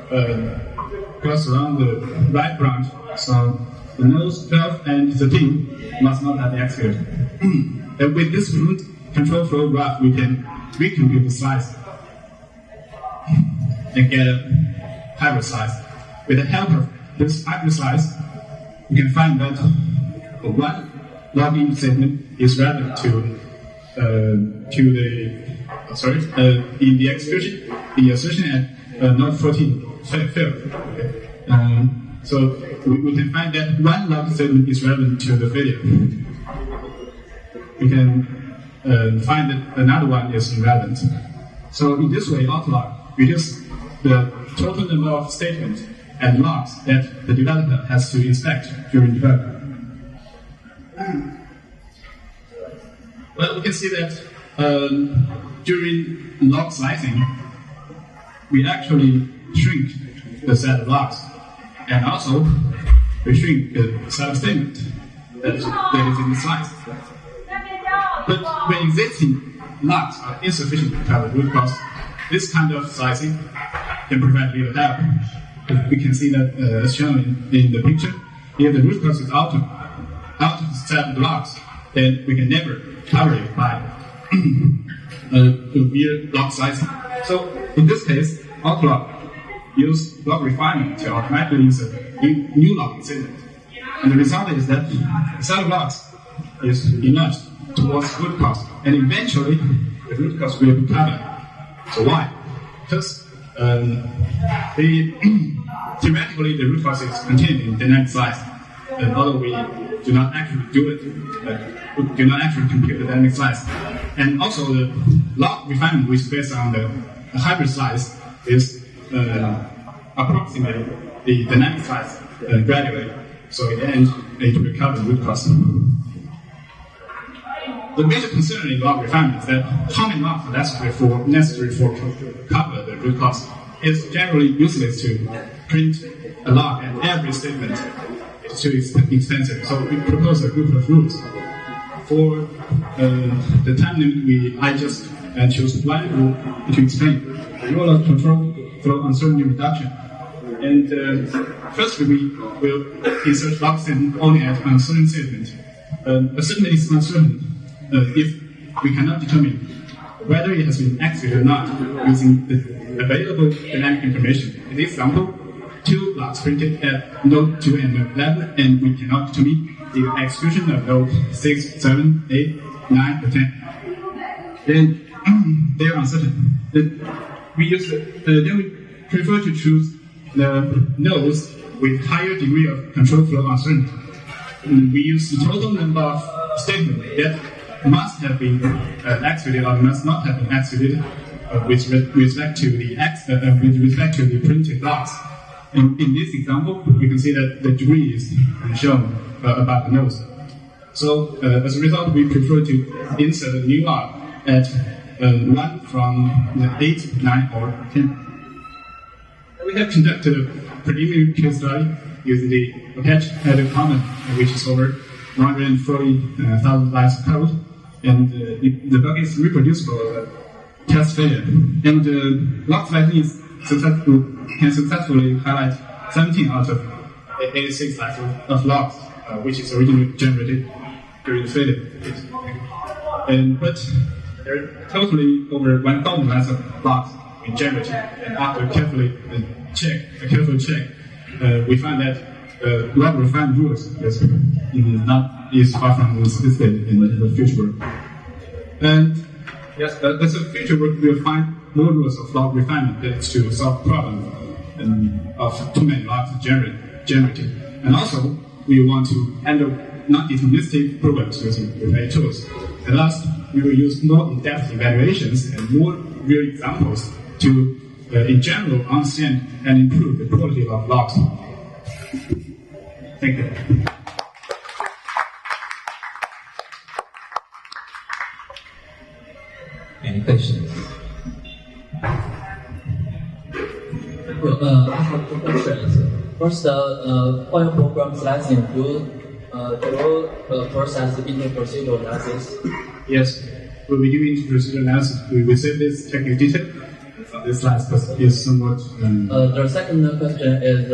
goes around the right branch, so the nodes 12 and 13 must not have executed. And with this root control flow graph, we can recompute the size and get a hybrid size. With the help of this hybrid size, we can find that one login statement is relevant in the execution, the assertion at node 14 failed. So we can find that one login statement is relevant to the failure. We can find that another one is irrelevant. So in this way, AutoLog reduces the total number of statements and logs that the developer has to inspect during development. Well, we can see that during log slicing, we actually shrink the set of logs, and also we shrink the set of statement that is in the slice. But when existing logs are insufficient to cover root cause, this kind of slicing can provide little help. We can see that, as shown in the picture, if the root cause is out of the set of logs, then we can never cover it by mere log slicing. So in this case, AutoLog use log refinement to automatically insert new logging statement. And the result is that the set of logs is enlarged towards root cause, and eventually the root cause will be covered. So why? Because theoretically the root cause is contained in dynamic slice, and although we do not actually do it, we do not actually compute the dynamic slice. And also the log refinement, which is based on the hybrid slice, is approximately the dynamic slice gradually. So in the end, it will cover the root cause. The major concern in log refinement is that how many logs are necessary for cover the root cause. It's generally useless to print a log at every statement. It's too expensive. So we propose a group of rules. For the time limit, I just choose one rule to explain the rule of control flow uncertainty reduction. And firstly, we will insert log statement only at uncertain statement. A statement is uncertain if we cannot determine whether it has been executed or not using the available dynamic information. In this example, 2 logs printed at node 2 and node 11, and we cannot determine the execution of node 6, 7, 8, 9, or 10. Then they are uncertain. Then we prefer to choose the nodes with higher degree of control flow uncertainty. We use the total number of statements that must have been executed or must not have been executed with respect to the printed logs. And in this example, we can see that the degree is shown about the nodes. So as a result, we prefer to insert a new log at 1 from 8, 9, or 10. We have conducted a preliminary case study using the attached header comment, which is over 140,000 lines of code, and the bug is reproducible test failure. And log slicing can successfully highlight 17 out of 86 lines of logs, which is originally generated during the failure. But there are totally over 1,000 lines of logs generated, and after a careful check, we find that log refinement rules is far from sophisticated in the future work. And yes, as a future work, we'll find more rules of log refinement that is to solve the problem of too many logs generated. And also, we want to handle non-deterministic programs using repair tools. And last, we will use more in-depth evaluations and more real examples to, in general, understand and improve the quality of logs. Thank you. Any questions? Well, I have 2 questions. First, for your program slicing, do you process the inter-procedural analysis? Yes, when we do inter-procedural analysis, we save this technical detail this last question is somewhat. The second question is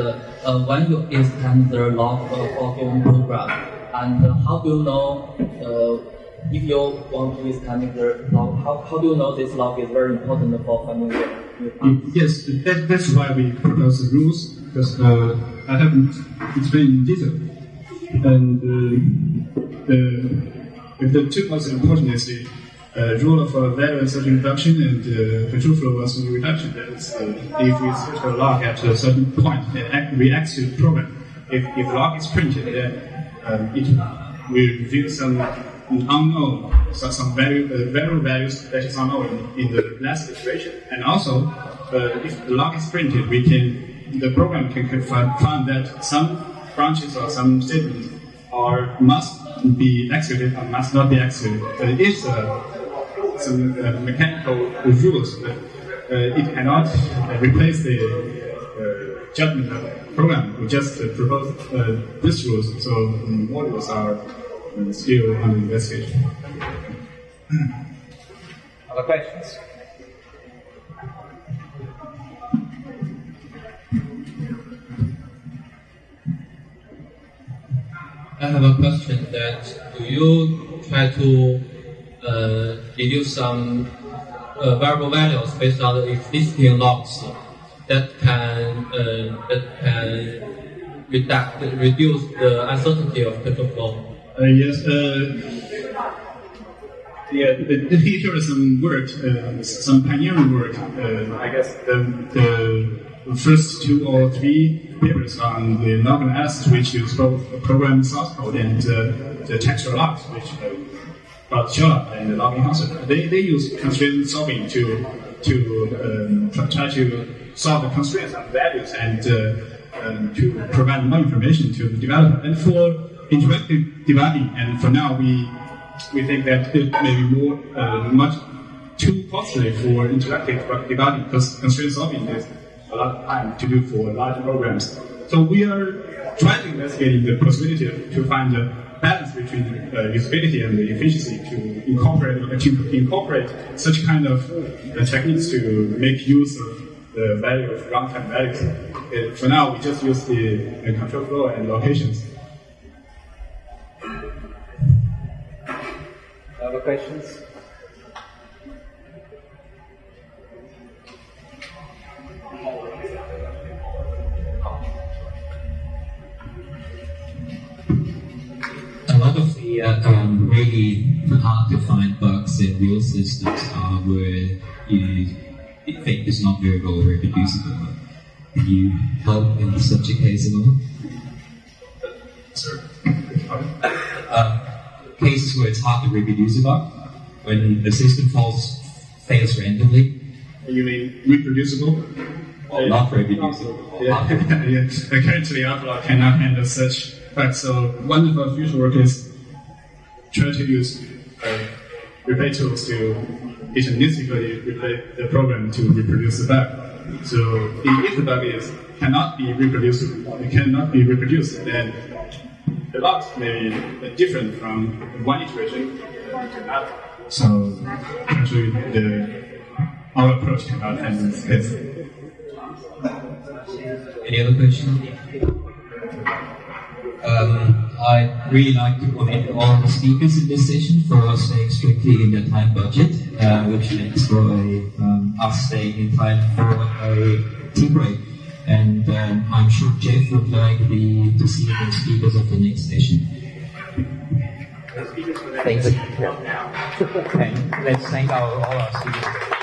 when you extend the log for given program, and how do you know if you want to extend the log? How do you know this log is very important for finding the new parts? Yes, that's why we propose the rules, because I haven't explained in detail. And the two most important is the rule of value insertion reduction and control flow insertion reduction. That is, if we insert a log at a certain point, it reacts to the program. If the log is printed, then it will reveal some unknown, some value values that is unknown in the last iteration. And also, if the log is printed, the program can find that some branches or some statements must be executed or must not be executed. It is some mechanical rules, but it cannot replace the judgment of the program. We just propose these rules, so modules are still under investigation. Other questions? I have a question that do you try to deduce some variable values based on the existing logs that can reduce the uncertainty of control flow? Yes. Here is some work, some pioneering work. I guess the first 2 or 3 papers on the log analysis, which use both program source code and the textual logs, which brought Sherlock and the log enhancer. They use constraint solving to try to solve the constraints and values and to provide more information to the developer. And for interactive debugging, and for now we think that it may be much too costly for interactive debugging, because constraint solving is a lot of time to do for large programs. So we are trying to investigate the possibility to find a balance between usability and the efficiency to incorporate such kind of techniques to make use of the value of runtime values. For now, we just use the control flow and locations. Other questions? A lot of the really hard to find bugs in real systems are where you think it's not very well reproducible. Can you help in such a case at all? Sir? Cases where it's hard to reproduce a bug, when the system fails randomly. You mean reproducible? Not reproducible. Yeah. Currently, AutoLog cannot handle such bugs. So one of our future work is try to use replay tools to deterministically replay the program to reproduce the bug. So if the bug cannot be reproduced, then the logs may be different from one iteration to another. So actually, our approach cannot handle this case. Any other questions? I'd really like to commend all the speakers in this session for staying strictly in their time budget, which makes for us staying in time for a tea break. And I'm sure Jeff would like to see the speakers of the next session. Thanks. And let's thank all our speakers.